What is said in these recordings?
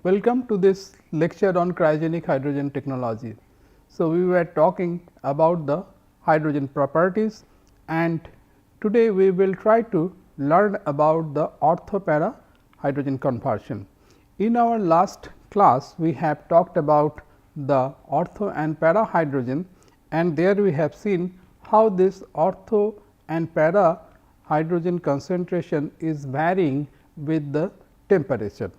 Welcome to this lecture on cryogenic hydrogen technology. So, we were talking about the hydrogen properties, and today we will try to learn about the ortho-para hydrogen conversion. In our last class, we have talked about the ortho and para hydrogen, and there we have seen how this ortho and para hydrogen concentration is varying with the temperature.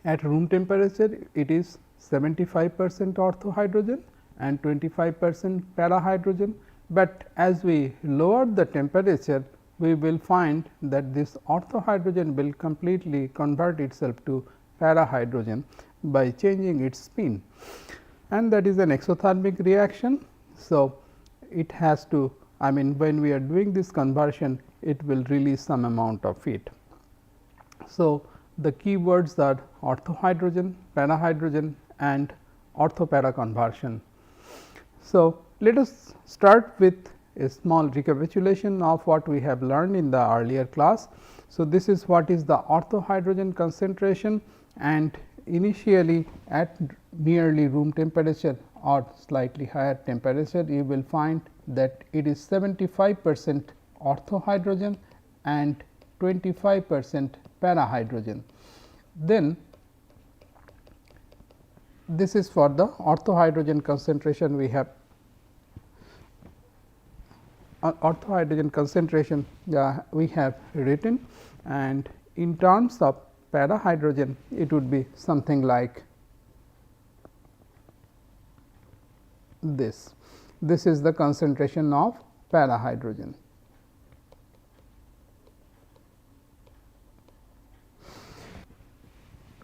At room temperature, it is 75% ortho hydrogen and 25% para hydrogen, but as we lower the temperature, we will find that this ortho hydrogen will completely convert itself to para hydrogen by changing its spin, and that is an exothermic reaction. So, it has to, when we are doing this conversion, it will release some amount of heat. So, the key words are ortho hydrogen, para hydrogen and ortho para conversion. So, let us start with a small recapitulation of what we have learned in the earlier class. So, this is what is the ortho hydrogen concentration, and initially at nearly room temperature or slightly higher temperature, you will find that it is 75% ortho hydrogen and 25% para hydrogen. Then this is for the ortho hydrogen concentration. We have ortho hydrogen concentration we have written, and in terms of para hydrogen, it would be something like this. This is the concentration of para hydrogen.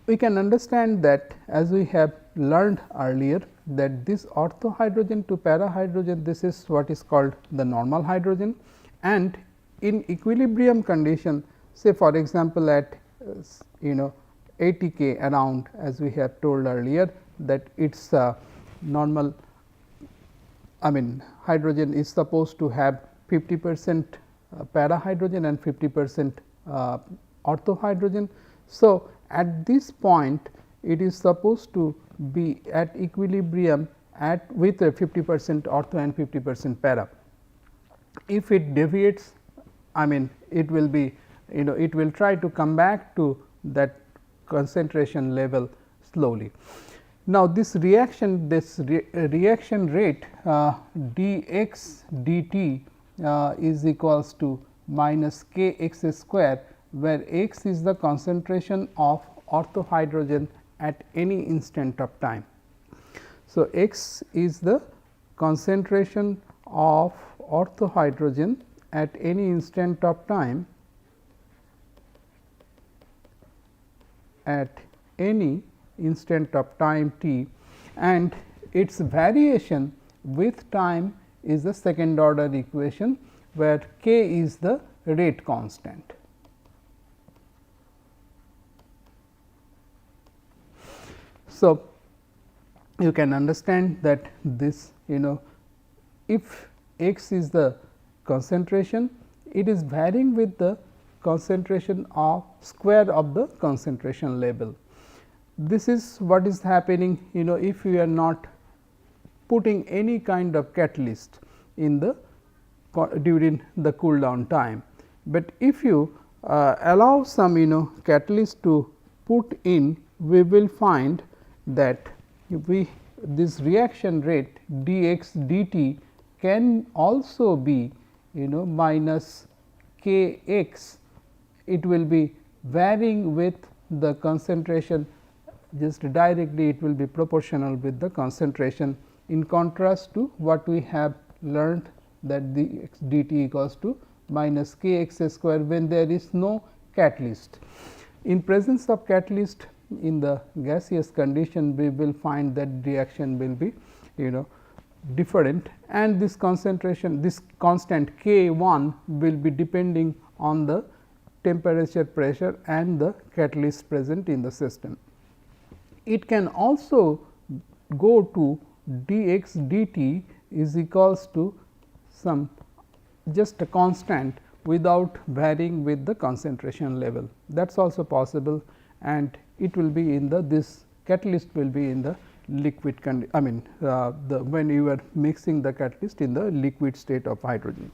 We can understand that, as we have learned earlier, that this ortho hydrogen to para hydrogen, this is what is called the normal hydrogen, and in equilibrium condition, say for example, at 80 K around, as we have told earlier, that its normal hydrogen is supposed to have 50% para hydrogen and 50% ortho hydrogen. So, at this point, it is supposed to be at equilibrium with a 50% ortho and 50% para. If it deviates, it will be it will try to come back to that concentration level slowly. Now, this reaction reaction rate dx dt is equals to minus k x square, where x is the concentration of ortho hydrogen at any instant of time. So, x is the concentration of ortho hydrogen at any instant of time t, and its variation with time is the second order equation, where k is the rate constant. So, you can understand that this if x is the concentration, it is varying with the concentration of square of the concentration level. This is what is happening if you are not putting any kind of catalyst in the during the cool down time, but if you allow some catalyst to put in, we will find that this reaction rate dx dt can also be minus k x. It will be varying with the concentration, just directly it will be proportional with the concentration, in contrast to what we have learned, that the x dt equals to minus k x square when there is no catalyst. In presence of catalyst, in the gaseous condition, we will find that reaction will be different, and this concentration, this constant k 1 will be depending on the temperature, pressure and the catalyst present in the system. It can also go to dx dt is equals to some just a constant without varying with the concentration level. That is also possible, and it will be in the this catalyst will be in the liquid when you are mixing the catalyst in the liquid state of hydrogen.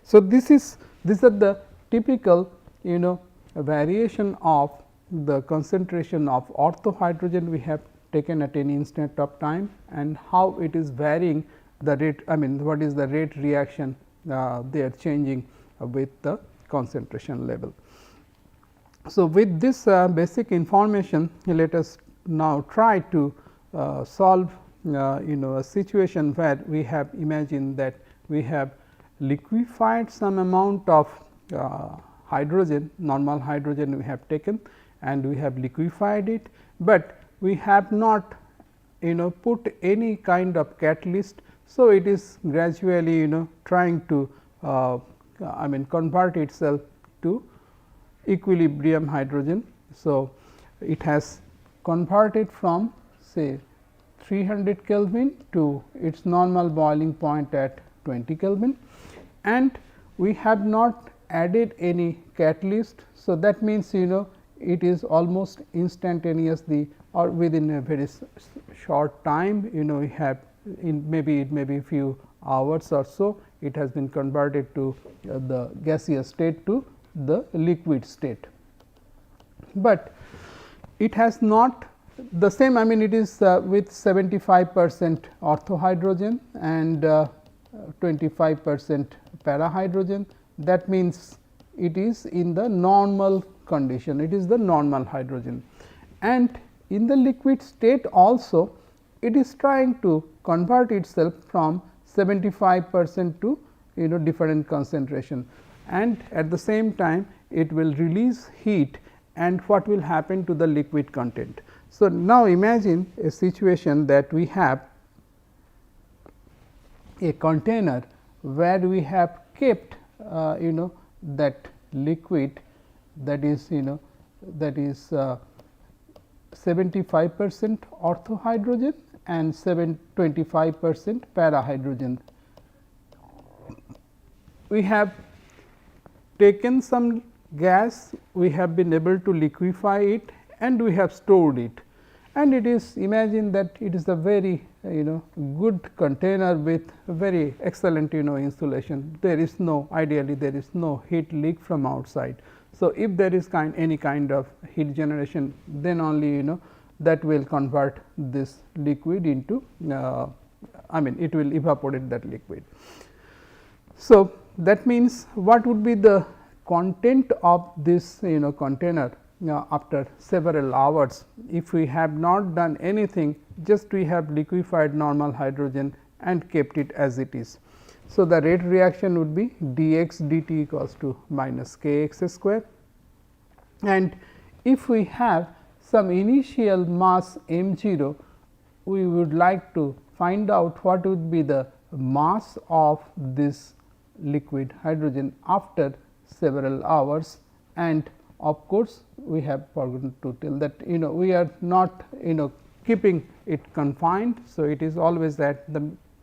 So, these are the typical variation of the concentration of ortho hydrogen we have taken at any instant of time, and how it is varying the rate, what is the rate reaction they are changing with the concentration level. So, with this basic information, let us now try to solve a situation where we have imagined that we have liquefied some amount of hydrogen, normal hydrogen we have taken, and we have liquefied it, but we have not put any kind of catalyst. So, it is gradually trying to convert itself to equilibrium hydrogen. So, it has converted from say 300 Kelvin to its normal boiling point at 20 Kelvin, and we have not added any catalyst. So, that means it is almost instantaneously or within a very short time we have in maybe few hours or so, it has been converted to the gaseous state to the liquid state. But it has not the same, it is with 75% ortho hydrogen and 25% para hydrogen. That means, it is in the normal condition, it is the normal hydrogen, and in the liquid state also it is trying to convert itself from 75% to different concentration, and at the same time it will release heat, and what will happen to the liquid content. So, now imagine a situation that we have a container where we have kept that liquid that is 75% ortho hydrogen and 25% para hydrogen. We have taken some gas, we have been able to liquefy it, and we have stored it, and it is imagine that it is a very good container with very excellent insulation. There is no ideally there is no heat leak from outside. So, if there is any kind of heat generation, then only that will convert this liquid into it will evaporate that liquid. So, that means, what would be the content of this container after several hours, if we have not done anything, just we have liquefied normal hydrogen and kept it as it is. So, the rate reaction would be dx dt equals to minus k x square, and if we have some initial mass m 0, we would like to find out what would be the mass of this liquid hydrogen after several hours, and of course, we have forgotten to tell that we are not keeping it confined. So, it is always that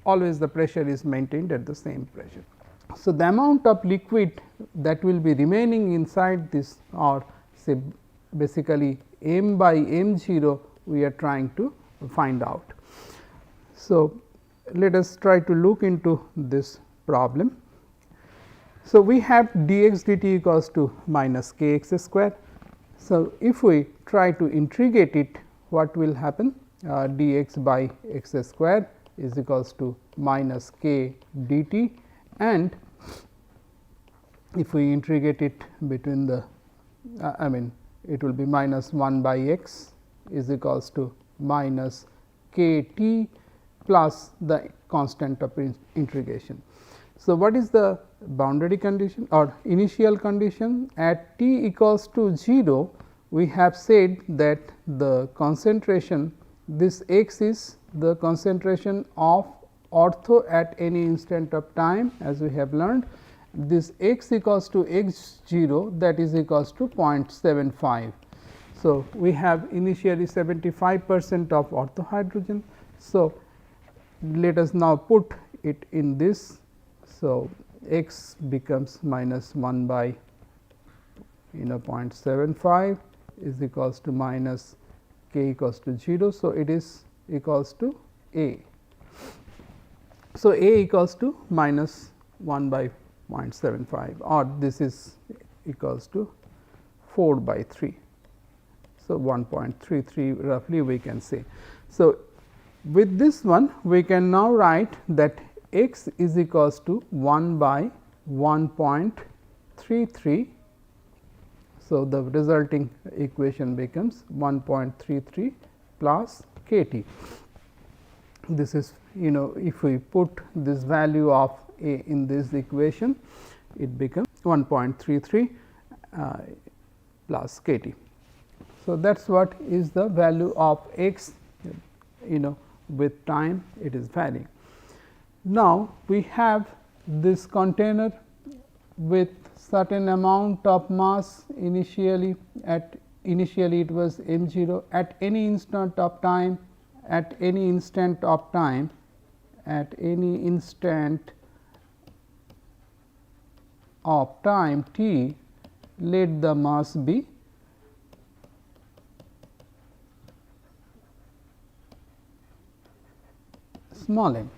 always the pressure is maintained at the same pressure. So, the amount of liquid that will be remaining inside this, or say basically m by m 0, we are trying to find out. So, let us try to look into this problem. So, we have dx dt equals to minus k x square. So, if we try to integrate it, what will happen? Dx by x square is equals to minus k dt, and if we integrate it between the it will be minus 1 by x is equals to minus k t plus the constant of integration. So, what is the boundary condition or initial condition? At t equals to 0, we have said that the concentration, this x is the concentration of ortho at any instant of time, as we have learned. This x equals to x 0, that is equals to 0.75. So, we have initially 75% of ortho hydrogen. So, let us now put it in this. So, x becomes minus 1 by 0.75 is equals to minus k equals to 0. So, it is equals to A. So, A equals to minus 1 by 0.75 or this is equals to 4 by 3. So, 1.33 roughly we can say. So, with this one we can now write that x is equals to 1 by 1.33. So, the resulting equation becomes 1.33 plus k t. This is if we put this value of A in this equation, it becomes 1.33 plus k t. So, that is what is the value of x with time it is varying. Now, we have this container with certain amount of mass initially it was m0 at any instant of time t, let the mass be small m.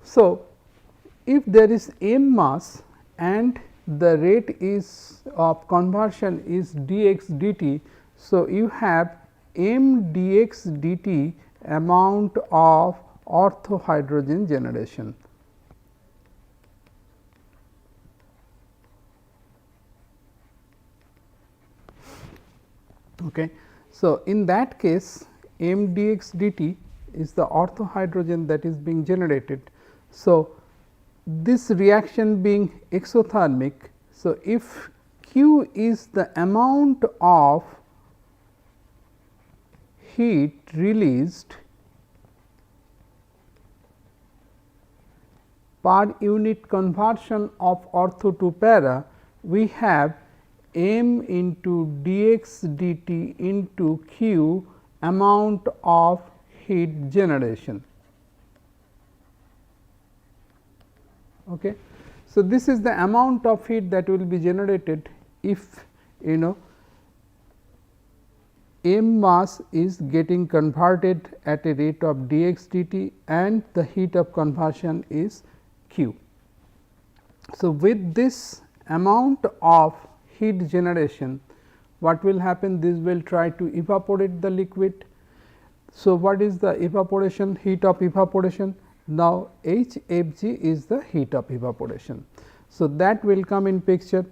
So, if there is m mass and the rate is of conversion is dx dt. So, you have m dx dt amount of ortho hydrogen generation. Okay. So, in that case m dx dt is the ortho hydrogen that is being generated. So, this reaction being exothermic. So, if Q is the amount of heat released per unit conversion of ortho to para, we have m into dx dt into Q amount of heat generation. Okay. So, this is the amount of heat that will be generated if m mass is getting converted at a rate of dx dt and the heat of conversion is Q. So, with this amount of heat generation, what will happen? This will try to evaporate the liquid. So, what is the evaporation heat of evaporation? Now, HFG is the heat of evaporation. So, that will come in picture.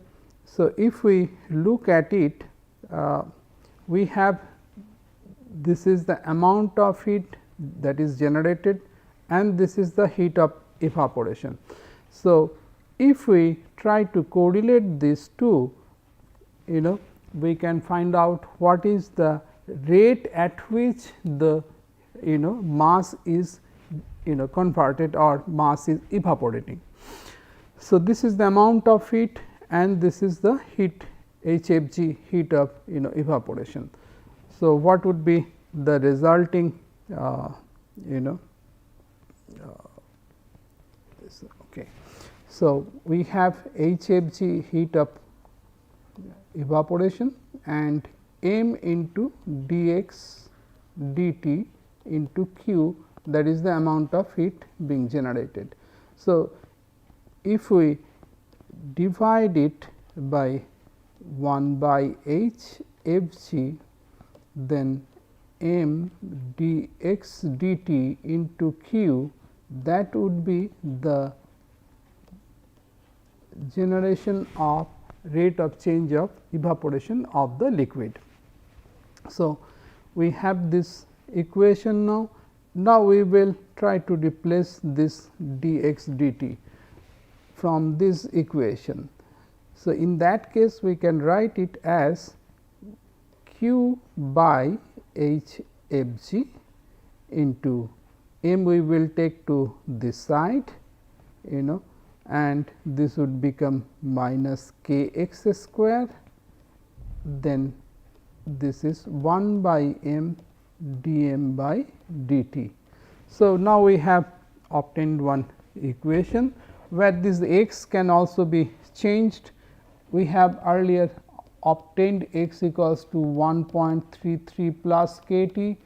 So, if we look at it, we have this is the amount of heat that is generated and this is the heat of evaporation. So, if we try to correlate these two, we can find out what is the rate at which the mass is converted or mass is evaporating. So, this is the amount of heat and this is the heat HFG heat of evaporation. So, what would be the resulting okay. So, we have HFG heat of evaporation and m into dx dt into Q, that is the amount of heat being generated. So, if we divide it by 1 by h f g, then m dx dt into Q, that would be the generation of rate of change of evaporation of the liquid. So, we have this equation now. Now, we will try to replace this dx dt from this equation. So, in that case we can write it as Q by h f g into m we will take to this side and this would become minus k x square, then this is 1 by m dm by dt. So, now we have obtained one equation where this x can also be changed. We have earlier obtained x equals to 1.33 plus k T.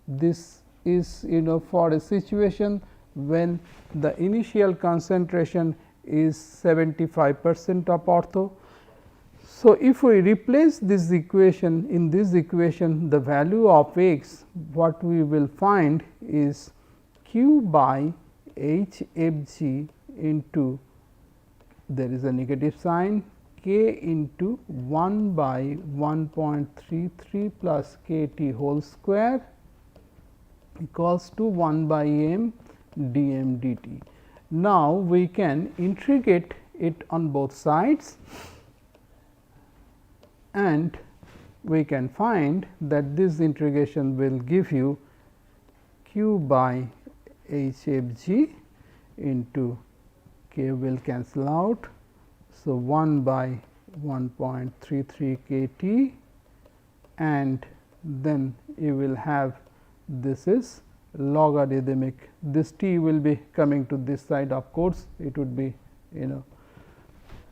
This is for a situation when the initial concentration is 75% of ortho. So, if we replace this equation in this equation, the value of x, what we will find is q by h f g into, there is a negative sign, k into 1 by 1.33 plus k T whole square equals to 1 by m dm dt. Now, we can integrate it on both sides, and we can find that this integration will give you q by h f g into k will cancel out. So, 1 by 1.33 k T, and then you will have, this is logarithmic, this t will be coming to this side, of course, it would be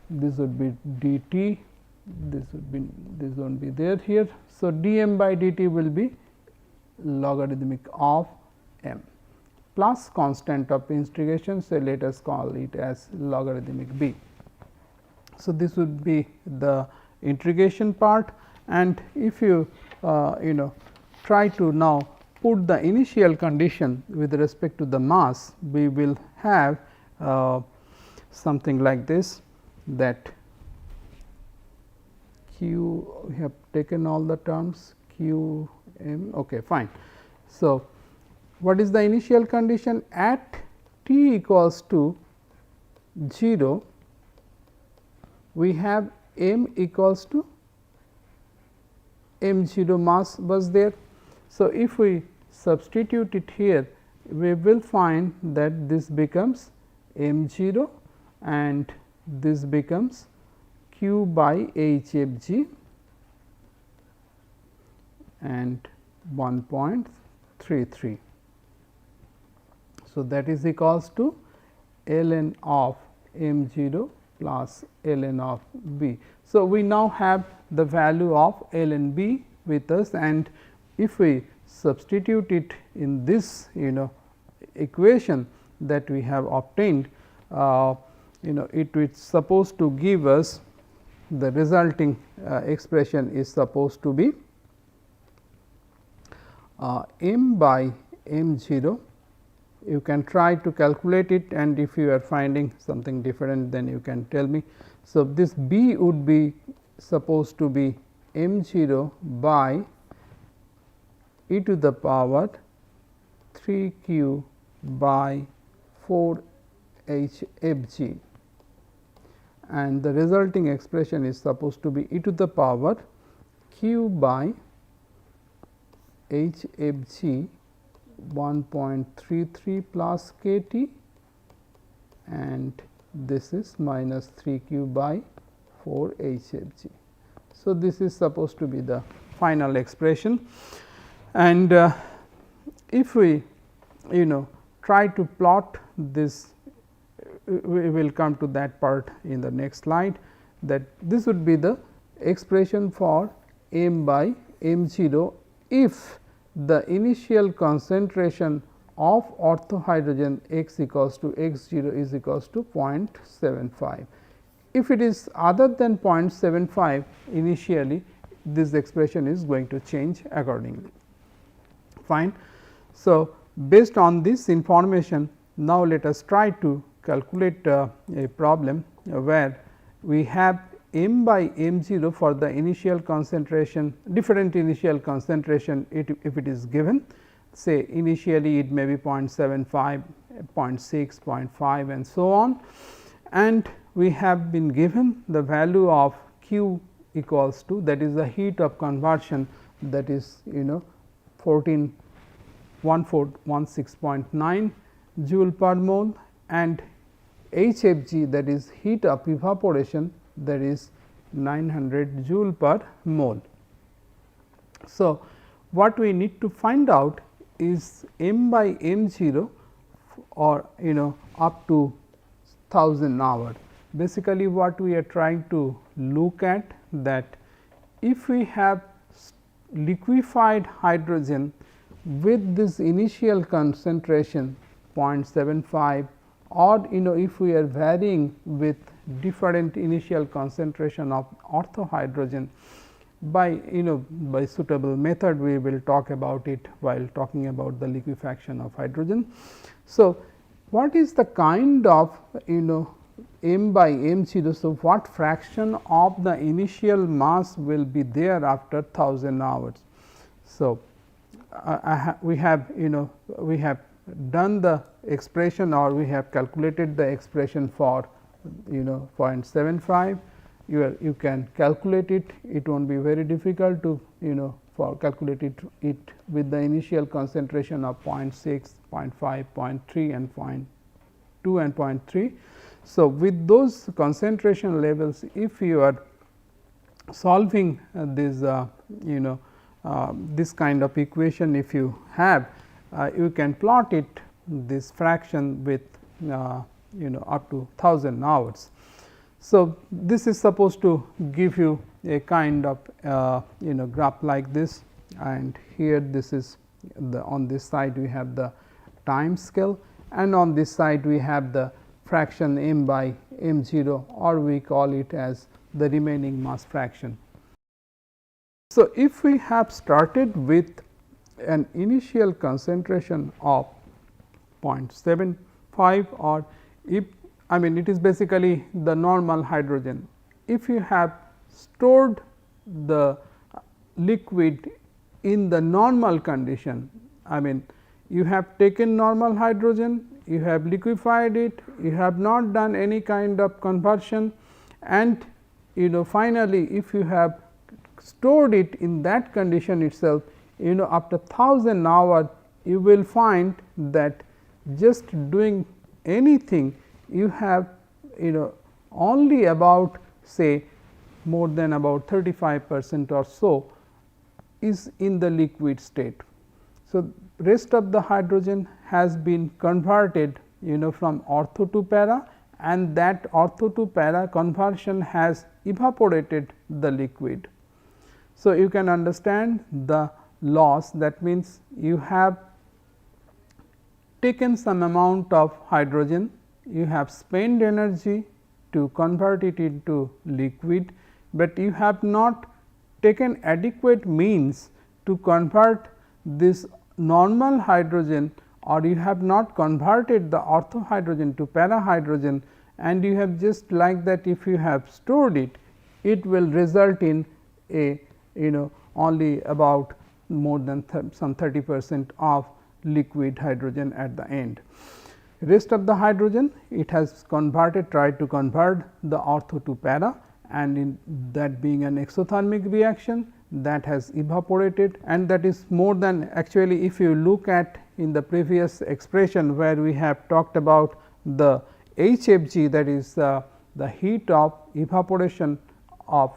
this would be d t, this won't be there here. So, d m by d t will be logarithmic of m plus constant of integration. So, let us call it as logarithmic b. So, this would be the integration part, and if you try to now put the initial condition with respect to the mass, we will have something like this, that q, we have taken all the terms q m, okay, fine. So, what is the initial condition? At t equals to 0, we have m equals to m 0 mass was there. So, if we substitute it here, we will find that this becomes m 0 and this becomes q by h f g and 1.33. So, that is equals to ln of m 0 plus ln of b. So, we now have the value of ln b with us, and if we substitute it in this equation that we have obtained, it is supposed to give us the resulting expression is supposed to be m by m 0. You can try to calculate it, and if you are finding something different, then you can tell me. So, this b would be supposed to be m 0 by e to the power 3 q by 4 h f g, and the resulting expression is supposed to be e to the power q by h f g 1.33 plus k T, and this is minus 3 q by 4 h f g. So, this is supposed to be the final expression, and if we try to plot this, we will come to that part in the next slide, that this would be the expression for m by m 0 if the initial concentration of orthohydrogen x equals to x 0 is equals to 0.75. If it is other than 0.75 initially, this expression is going to change accordingly. Fine. So, based on this information, now let us try to calculate a problem where we have m by m 0 for the initial concentration, different initial concentration if it is given, say initially it may be 0.75, 0.6, 0.5 and so on, and we have been given the value of q equals to, that is the heat of conversion, that is 1416.9 joule per mole, and HFG, that is heat of evaporation, that is 900 joule per mole. So, what we need to find out is m by m 0 or up to 1000 hour. Basically, what we are trying to look at, that if we have liquefied hydrogen with this initial concentration 0.75, or if we are varying with different initial concentration of orthohydrogen, by by suitable method we will talk about it while talking about the liquefaction of hydrogen. So, what is the kind of m by m 0. So, what fraction of the initial mass will be there after 1000 hours. So, we have we have done the expression, or we have calculated the expression for 0.75. You can calculate it. It won't be very difficult to for calculate it with the initial concentration of 0.6, 0.5, 0.3 and 0.2 and 0.3. So, with those concentration levels, if you are solving this this kind of equation, if you have you can plot it this fraction with up to 1000 hours. So, this is supposed to give you a kind of graph like this, and here this is on this side we have the time scale, and on this side we have the fraction m by m 0, or we call it as the remaining mass fraction. So, if we have started with an initial concentration of 0.75, or if it is basically the normal hydrogen. If you have stored the liquid in the normal condition, you have taken normal hydrogen, you have liquefied it, you have not done any kind of conversion, and finally, if you have stored it in that condition itself, after 1000 hours you will find that just doing anything, you have only about say more than about 35% or so is in the liquid state. So, rest of the hydrogen has been converted from ortho to para, and that ortho to para conversion has evaporated the liquid. So, you can understand the loss. That means, you have taken some amount of hydrogen, you have spent energy to convert it into liquid, but you have not taken adequate means to convert this normal hydrogen, or you have not converted the ortho hydrogen to para hydrogen, and you have just like that, if you have stored it, it will result in a only about more than some 30% of liquid hydrogen at the end. Rest of the hydrogen, it has converted, tried to convert the ortho to para, and in that being an exothermic reaction, that has evaporated, and that is more than actually, if you look at in the previous expression where we have talked about the HFG, that is the heat of evaporation of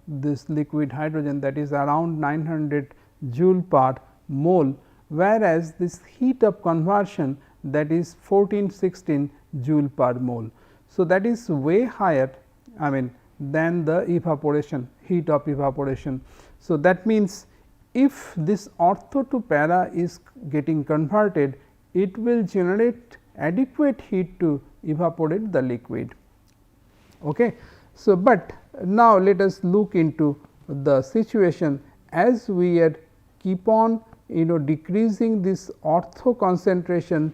this liquid hydrogen, that is around 900 joule per mole, whereas this heat of conversion, that is 14-16 joule per mole. So, that is way higher than the evaporation, heat of evaporation. So, that means, if this ortho to para is getting converted, it will generate adequate heat to evaporate the liquid. Okay. So, but now let us look into the situation as we are keep on decreasing this ortho concentration,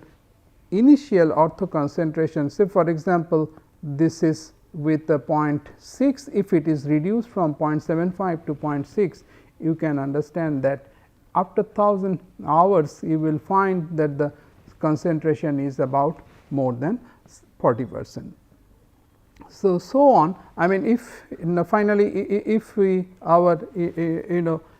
initial ortho concentration. Say for example, this is with the 0.6, if it is reduced from 0.75 to 0.6, you can understand that after 1000 hours you will find that the concentration is about more than 40%. So, so on. If finally, if we our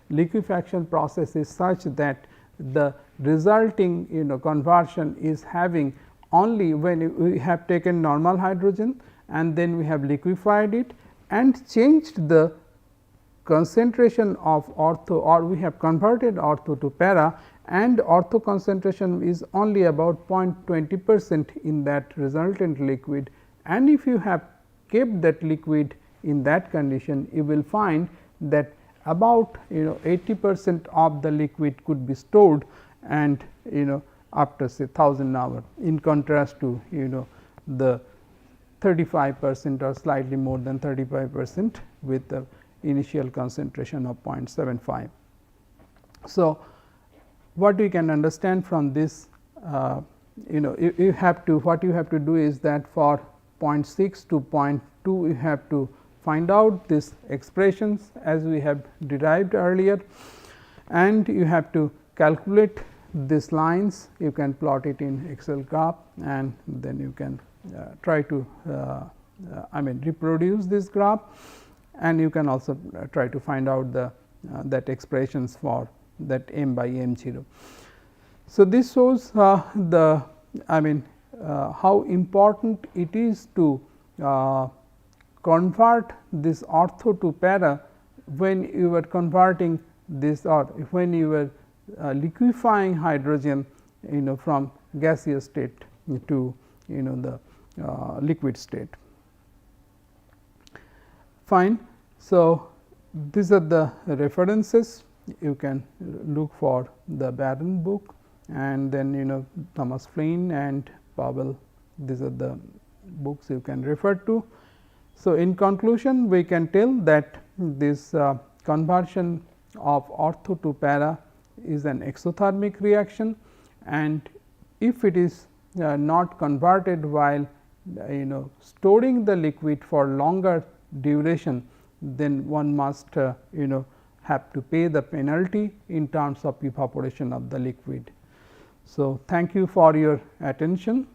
liquefaction process is such that the resulting conversion is having only when we have taken normal hydrogen and then we have liquefied it and changed the concentration of ortho, or we have converted ortho to para, and ortho concentration is only about 0.20% in that resultant liquid, and if you have kept that liquid in that condition, you will find that about 80% of the liquid could be stored, and after say 1000 hours, in contrast to the 35% or slightly more than 35% with the initial concentration of 0.75. So, what we can understand from this, you have to, what you have to do is that for 0.6 to 0.2 you have to find out these expressions as we have derived earlier, and you have to calculate these lines. You can plot it in Excel graph, and then you can try to reproduce this graph, and you can also try to find out the that expressions for that m by m 0. So, this shows the how important it is to convert this ortho to para when you are converting this, or when you are liquefying hydrogen from gaseous state to the liquid state. Fine. So, these are the references. You can look for the Barron book, and then Thomas Flynn and Powell, these are the books you can refer to. So, in conclusion, we can tell that this conversion of ortho to para is an exothermic reaction, and if it is not converted while storing the liquid for longer duration, then one must have to pay the penalty in terms of evaporation of the liquid. So, thank you for your attention.